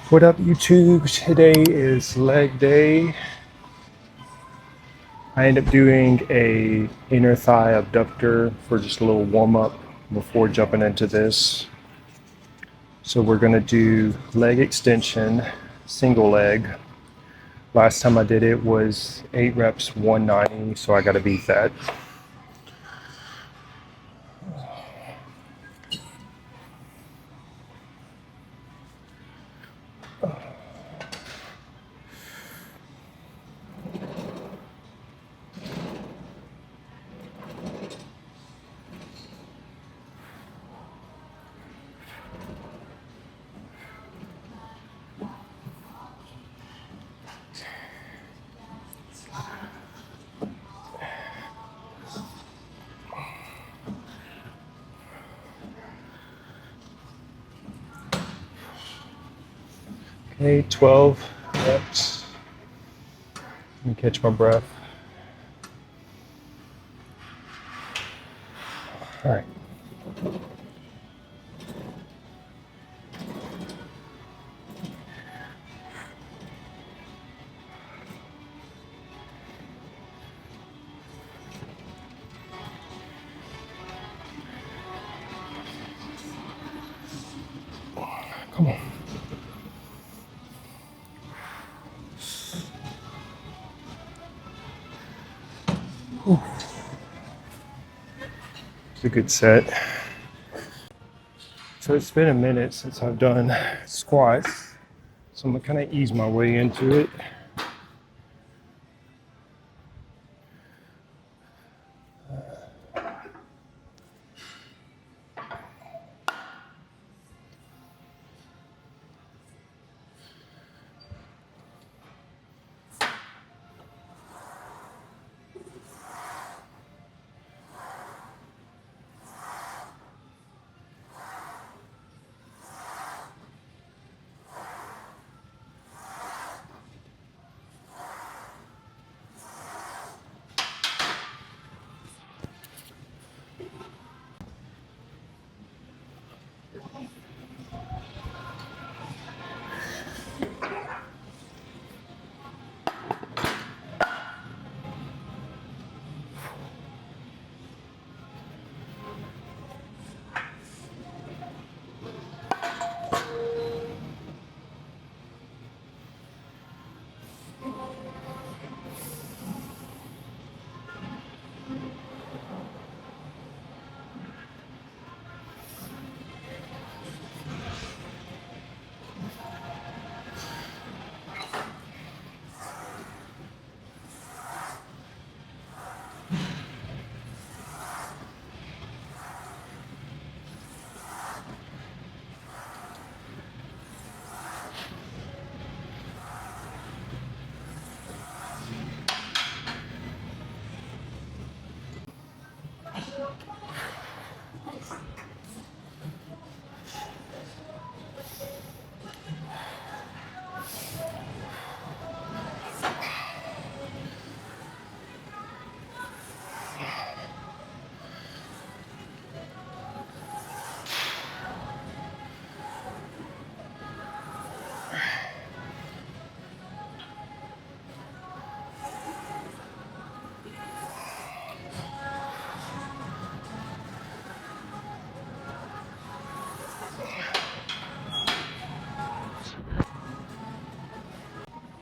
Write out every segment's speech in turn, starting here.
What up, YouTube? Today is leg day. I end up doing a inner thigh abductor for just a little warm up before jumping into this. So we're gonna do leg extension, single leg. Last time I did it was 8 reps, 190, so I gotta beat that. Okay, 12 reps. Let me catch my breath. All right. Come on. Whew. It's a good set. So it's been a minute since I've done squats, so I'm gonna kind of ease my way into it.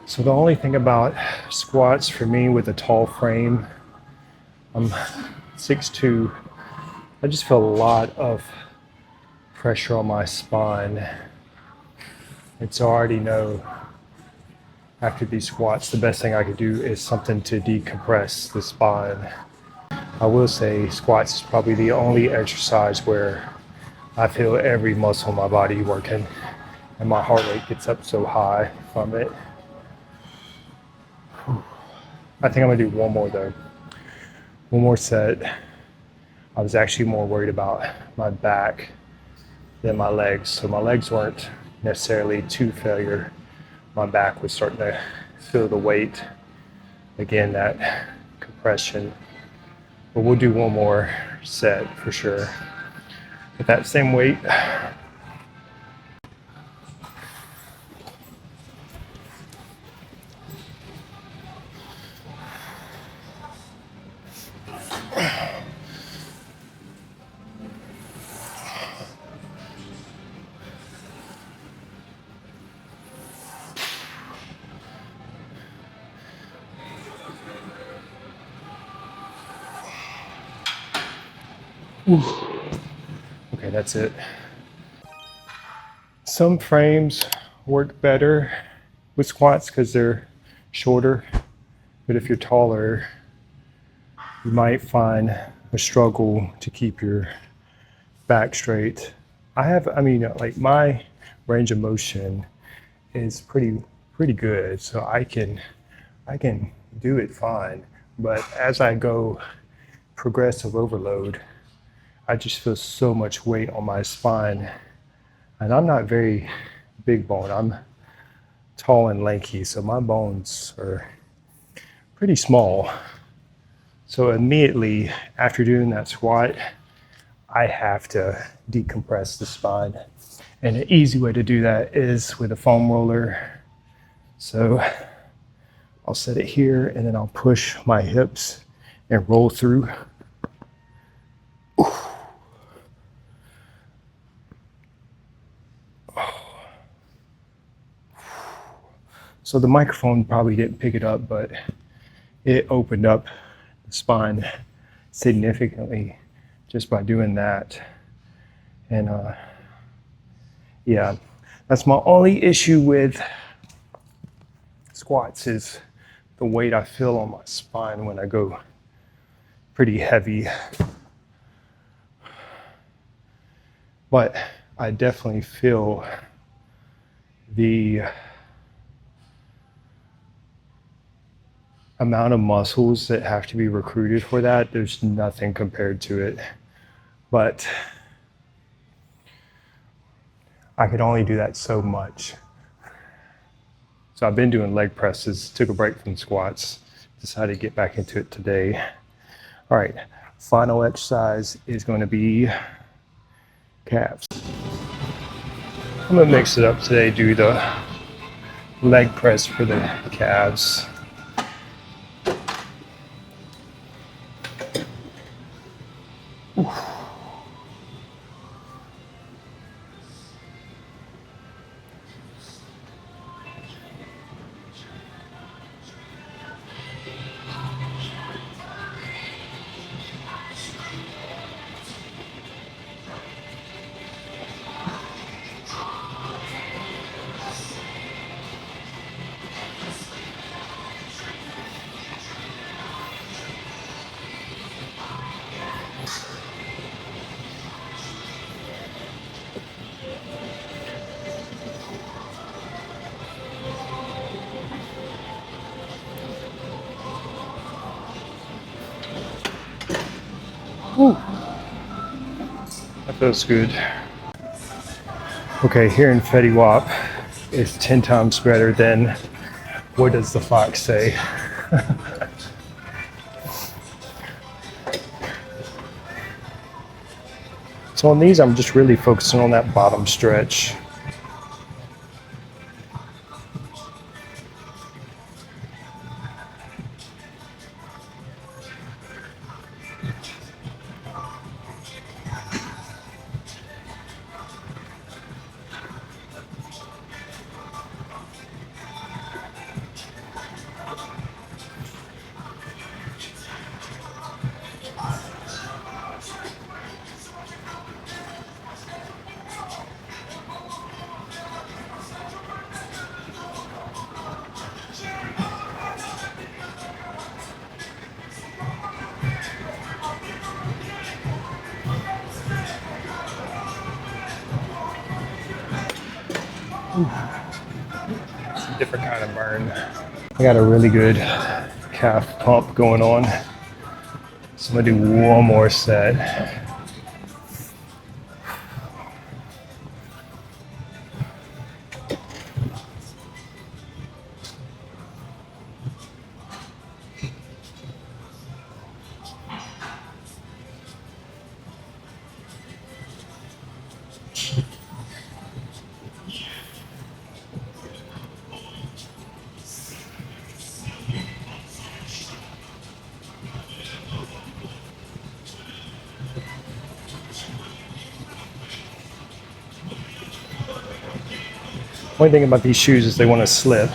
So the only thing about squats for me with a tall frame, I'm 6'2", I just feel a lot of pressure on my spine. And so I already know after these squats, the best thing I could do is something to decompress the spine. I will say squats is probably the only exercise where I feel every muscle in my body working and my heart rate gets up so high from it. I think I'm gonna do one more though. One more set. I was actually more worried about my back than my legs. So my legs weren't necessarily to failure. My back was starting to feel the weight. Again, that compression. But we'll do one more set for sure. With that same weight. Okay, that's it. Some frames work better with squats because they're shorter, but if you're taller, you might find a struggle to keep your back straight. I mean, like my range of motion is pretty good, so I can do it fine. But as I go progressive overload, I just feel so much weight on my spine, and I'm not very big bone. I'm tall and lanky, so my bones are pretty small. So immediately after doing that squat, I have to decompress the spine. And an easy way to do that is with a foam roller. So I'll set it here and then I'll push my hips and roll through. So the microphone probably didn't pick it up, but it opened up the spine significantly just by doing that. And yeah, that's my only issue with squats is the weight I feel on my spine when I go pretty heavy. But I definitely feel the amount of muscles that have to be recruited for that. There's nothing compared to it. But I could only do that so much. So I've been doing leg presses, took a break from squats, decided to get back into it today. All right, final exercise is going to be calves. I'm gonna mix it up today, do the leg press for the calves. Whew. That feels good. Okay, here in Fetty Wap, it's 10 times better than what does the fox say? So on these, I'm just really focusing on that bottom stretch. It's a different kind of burn. I got a really good calf pump going on. So I'm gonna do one more set. Only thing about these shoes is they want to slip.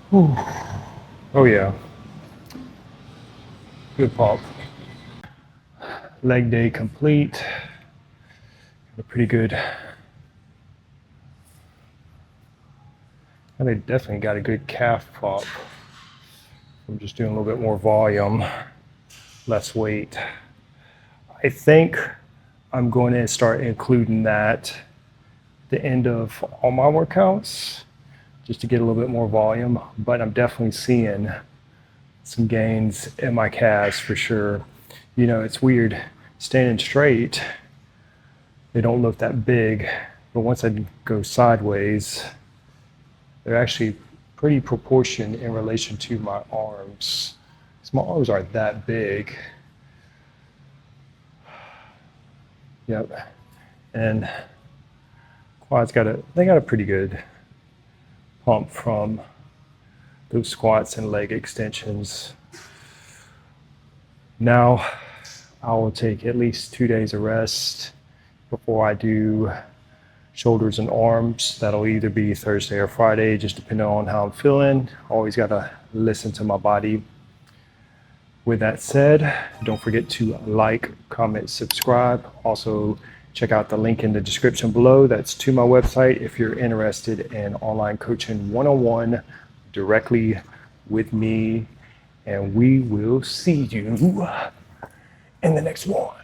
Whew. Oh yeah, good pump. Leg day complete. Pretty good. And they definitely got a good calf pump. I'm just doing a little bit more volume, less weight. I think I'm going to start including that at the end of all my workouts just to get a little bit more volume, but I'm definitely seeing some gains in my calves for sure. You know, it's weird standing straight, they don't look that big, but once I go sideways, they're actually pretty proportioned in relation to my arms. So my arms aren't that big. Yep. And quads they got a pretty good pump from those squats and leg extensions. Now I will take at least 2 days of rest before I do shoulders and arms. That'll either be Thursday or Friday, just depending on how I'm feeling. Always gotta listen to my body. With that said, don't forget to like, comment, subscribe. Also, check out the link in the description below. That's to my website if you're interested in online coaching one-on-one directly with me. And we will see you in the next one.